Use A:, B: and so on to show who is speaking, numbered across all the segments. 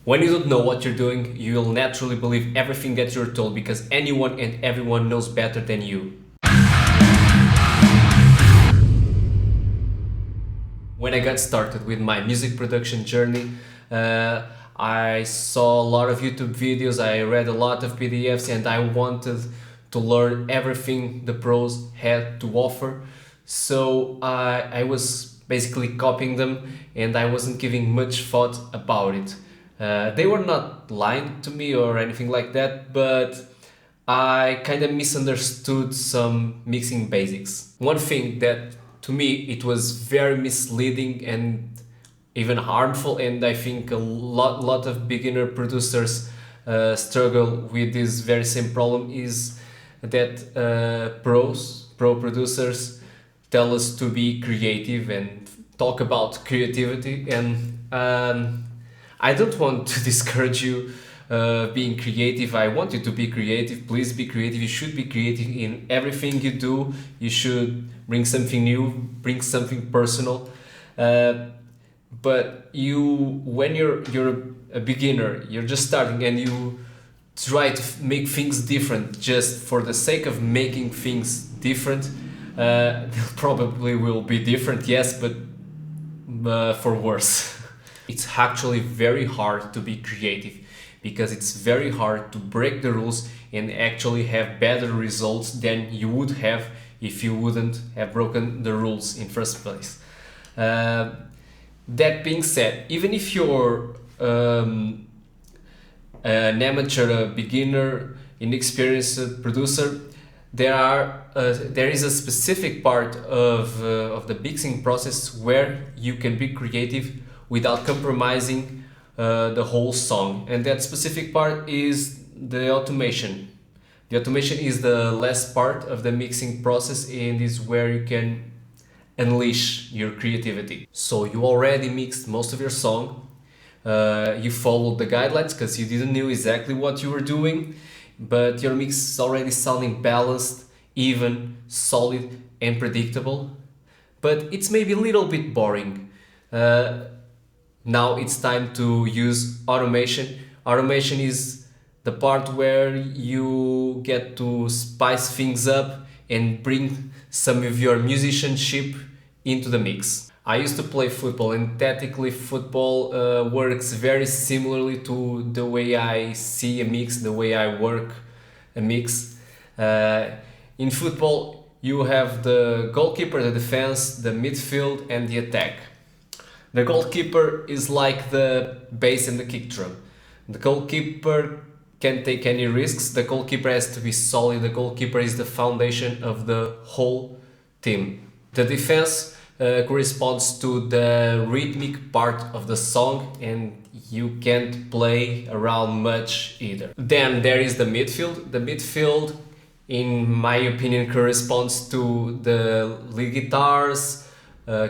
A: When you don't know what you're doing, you'll naturally believe everything that you're told because anyone and everyone knows better than you. When I got started with my music production journey, I saw a lot of YouTube videos, I read a lot of PDFs, and I wanted to learn everything the pros had to offer. So I was basically copying them and I wasn't giving much thought about it. They were not lying to me or anything like that, but I kind of misunderstood some mixing basics. One thing that to me it was very misleading and even harmful, and I think a lot of beginner producers struggle with this very same problem, is that pro producers tell us to be creative and talk about creativity, and I don't want to discourage you being creative. I want you to be creative. Please be creative. You should be creative in everything you do. You should bring something new, bring something personal. But when you're a beginner, you're just starting, and you try to make things different just for the sake of making things different. They probably will be different, yes, but for worse. It's actually very hard to be creative because it's very hard to break the rules and actually have better results than you would have if you wouldn't have broken the rules in first place. That being said, even if you're an amateur, a beginner, inexperienced producer, there is a specific part of the mixing process where you can be creative without compromising the whole song, and that specific part is the automation. The automation is the last part of the mixing process and is where you can unleash your creativity. So you already mixed most of your song, you followed the guidelines because you didn't know exactly what you were doing, but your mix is already sounding balanced, even, solid, and predictable. But it's maybe a little bit boring. Now it's time to use automation. Automation is the part where you get to spice things up and bring some of your musicianship into the mix. I used to play football, and tactically football works very similarly to the way I see a mix, the way I work a mix. In football, you have the goalkeeper, the defense, the midfield, and the attack. The goalkeeper is like the bass and the kick drum. The goalkeeper can't take any risks. The goalkeeper has to be solid. The goalkeeper is the foundation of the whole team. The defense corresponds to the rhythmic part of the song, and you can't play around much either. Then there is the midfield. The midfield, in my opinion, corresponds to the lead guitars,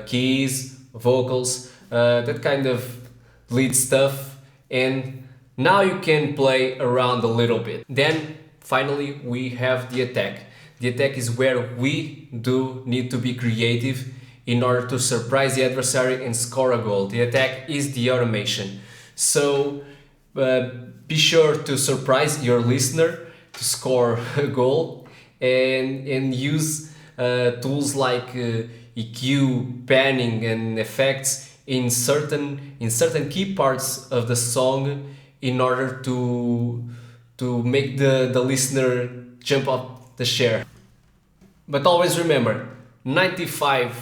A: keys, vocals, that kind of lead stuff, and now you can play around a little bit. Then finally we have the attack. The attack is where we do need to be creative in order to surprise the adversary and score a goal. The attack is the automation. So be sure to surprise your listener to score a goal, and use tools like EQ, panning, and effects in certain key parts of the song in order to make the listener jump up the chair. But always remember, 95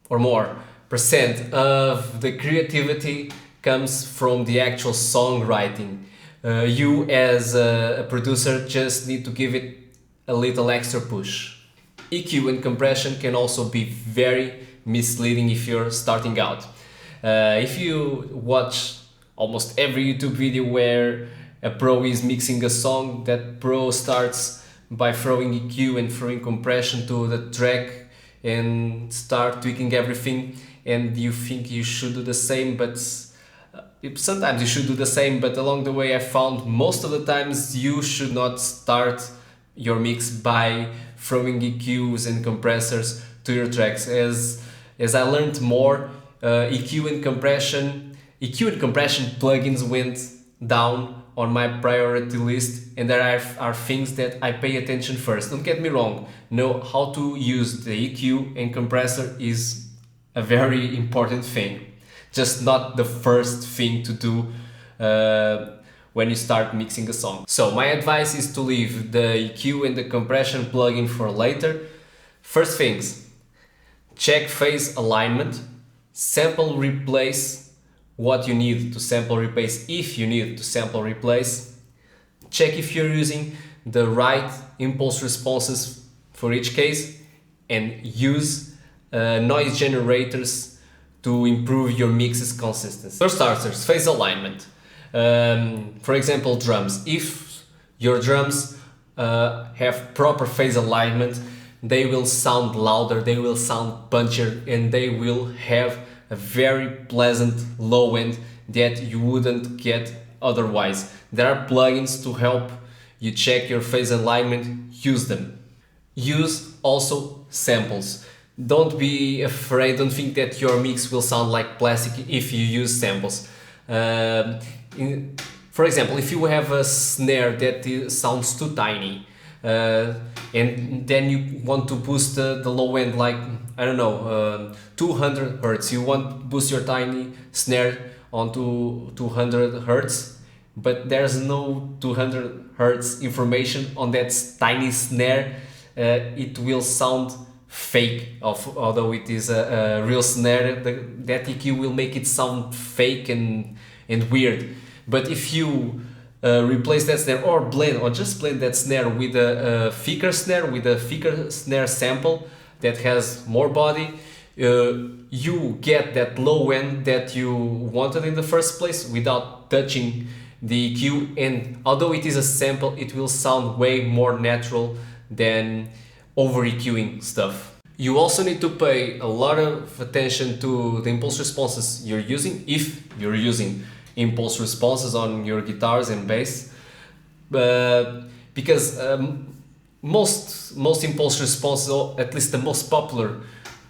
A: or more percent of the creativity comes from the actual songwriting. You as a producer just need to give it a little extra push. EQ and compression can also be very misleading if you're starting out. If you watch almost every YouTube video where a pro is mixing a song, that pro starts by throwing EQ and throwing compression to the track and start tweaking everything, and you think you should do the same, but sometimes you should do the same, but along the way I found most of the times you should not start your mix by throwing EQs and compressors to your tracks. As I learned more, EQ and compression EQ and compression plugins went down on my priority list, and there are things that I pay attention first. Don't get me wrong, know how to use the EQ and compressor is a very important thing, just not the first thing to do when you start mixing a song. So my advice is to leave the EQ and the compression plugin for later. First things, check phase alignment, sample replace what you need to sample replace if you need to sample replace. Check if you're using the right impulse responses for each case, and use noise generators to improve your mix's consistency. For starters, phase alignment. For example, drums. If your drums have proper phase alignment, they will sound louder, they will sound punchier, and they will have a very pleasant low end that you wouldn't get otherwise. There are plugins to help you check your phase alignment, use them. Use also samples. Don't be afraid, don't think that your mix will sound like plastic if you use samples. For example, if you have a snare that sounds too tiny, and then you want to boost the low end, like, I don't know, 200 Hertz. You want to boost your tiny snare onto 200 Hertz, but there's no 200 Hertz information on that tiny snare. It will sound fake, although it is a real snare. That EQ will make it sound fake and weird. But if you replace that snare, or just blend that snare with a thicker snare sample that has more body, you get that low end that you wanted in the first place without touching the EQ, and although it is a sample, it will sound way more natural than over EQing stuff. You also need to pay a lot of attention to the impulse responses you're using, if you're using impulse responses on your guitars and bass, because most impulse responses, or at least the most popular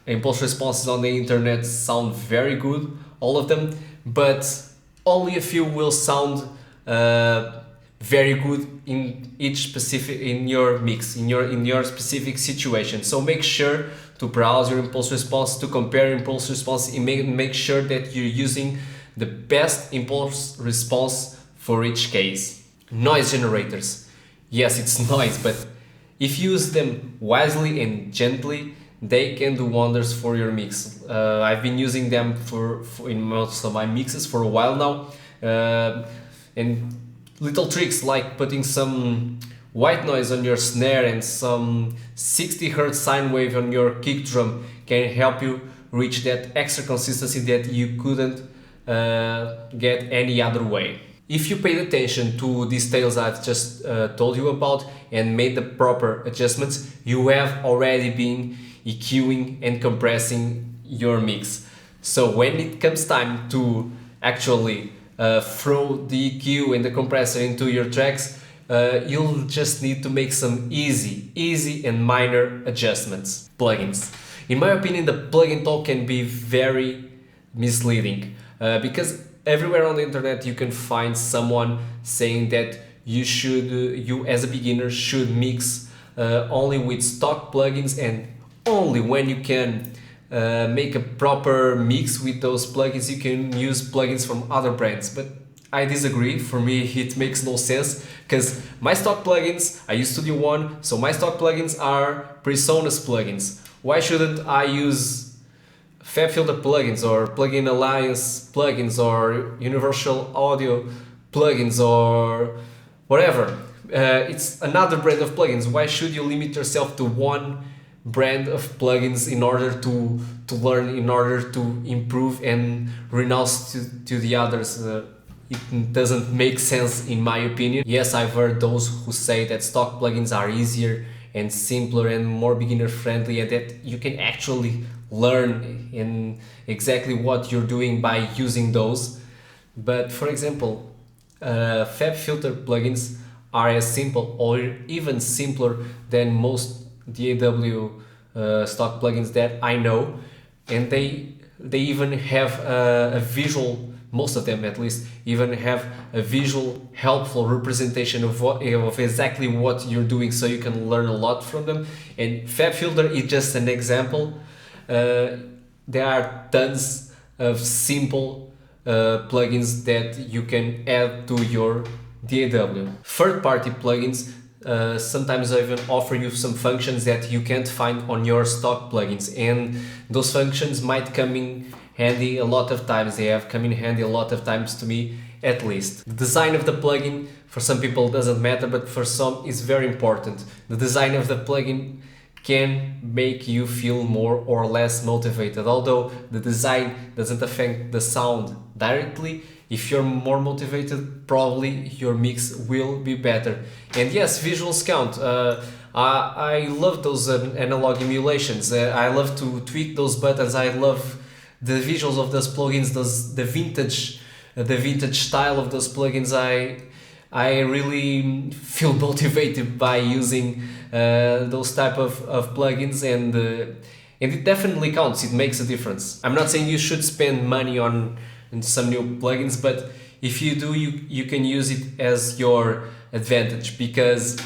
A: impulse responses on the internet, sound very good, all of them, but only a few will sound very good in your mix, in your specific situation. So make sure to browse your impulse response, to compare impulse response, and make sure that you're using the best impulse response for each case. Noise generators. Yes, it's noise, but if you use them wisely and gently, they can do wonders for your mix. I've been using them in most of my mixes for a while now, and little tricks like putting some white noise on your snare and some 60 Hz sine wave on your kick drum can help you reach that extra consistency that you couldn't get any other way. If you paid attention to these details I've just told you about and made the proper adjustments, you have already been EQing and compressing your mix. So when it comes time to actually throw the EQ and the compressor into your tracks, you'll just need to make some easy and minor adjustments. Plugins. In my opinion, the plugin talk can be very misleading, because everywhere on the internet you can find someone saying that you as a beginner should mix only with stock plugins, and only when you can make a proper mix with those plugins you can use plugins from other brands. But I disagree. For me it makes no sense, because my stock plugins, I use Studio One, so my stock plugins are PreSonus plugins. Why shouldn't I use FabFilter plugins or Plugin Alliance plugins or Universal Audio plugins or whatever? It's another brand of plugins. Why should you limit yourself to one brand of plugins in order to learn, in order to improve, and renounce to the others? It doesn't make sense in my opinion. Yes, I've heard those who say that stock plugins are easier and simpler and more beginner friendly, and that you can actually learn in exactly what you're doing by using those. But for example, FabFilter plugins are as simple or even simpler than most DAW stock plugins that I know, and they even have a visual most of them at least, even have a visual, helpful representation of of exactly what you're doing, so you can learn a lot from them. And FabFilter is just an example. There are tons of simple plugins that you can add to your DAW. Third-party plugins sometimes even offer you some functions that you can't find on your stock plugins, and those functions might come in handy a lot of times. They have come in handy a lot of times to me, at least. The design of the plugin for some people doesn't matter, but for some is very important. The design of the plugin can make you feel more or less motivated. Although the design doesn't affect the sound directly, if you're more motivated, probably your mix will be better. And yes, visuals count. I love those analog emulations. I love to tweak those buttons. I love the visuals of those plugins, the vintage style of those plugins. I really feel motivated by using those type of plugins, and it definitely counts. It makes a difference. I'm not saying you should spend money on some new plugins, but if you do, you can use it as your advantage, because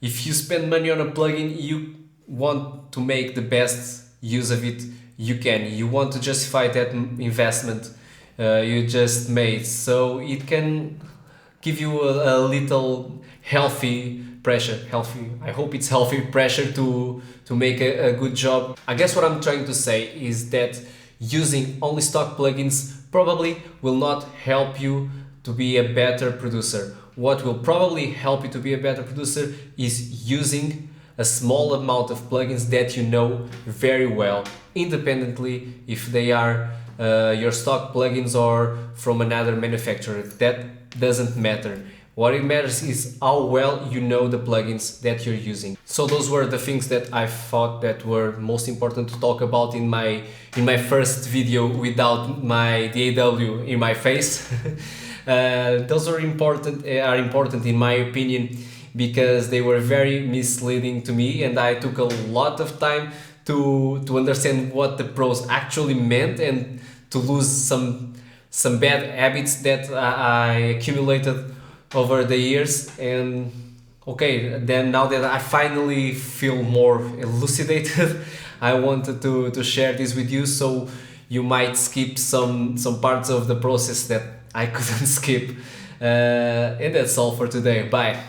A: if you spend money on a plugin, you want to make the best use of it you can. You want to justify that investment you just made, so it can give you a little healthy pressure. I hope it's healthy pressure to make a good job. I guess what I'm trying to say is that using only stock plugins probably will not help you to be a better producer. What will probably help you to be a better producer is using a small amount of plugins that you know very well, independently if they are your stock plugins or from another manufacturer. That doesn't matter. What it matters is how well you know the plugins that you're using. So those were the things that I thought that were most important to talk about in my first video without my DAW in my face. Those are important in my opinion, because they were very misleading to me, and I took a lot of time to understand what the pros actually meant, and to lose some bad habits that I accumulated over the years. And okay, then now that I finally feel more elucidated, I wanted to share this with you, so you might skip some parts of the process that I couldn't skip. And that's all for today. Bye.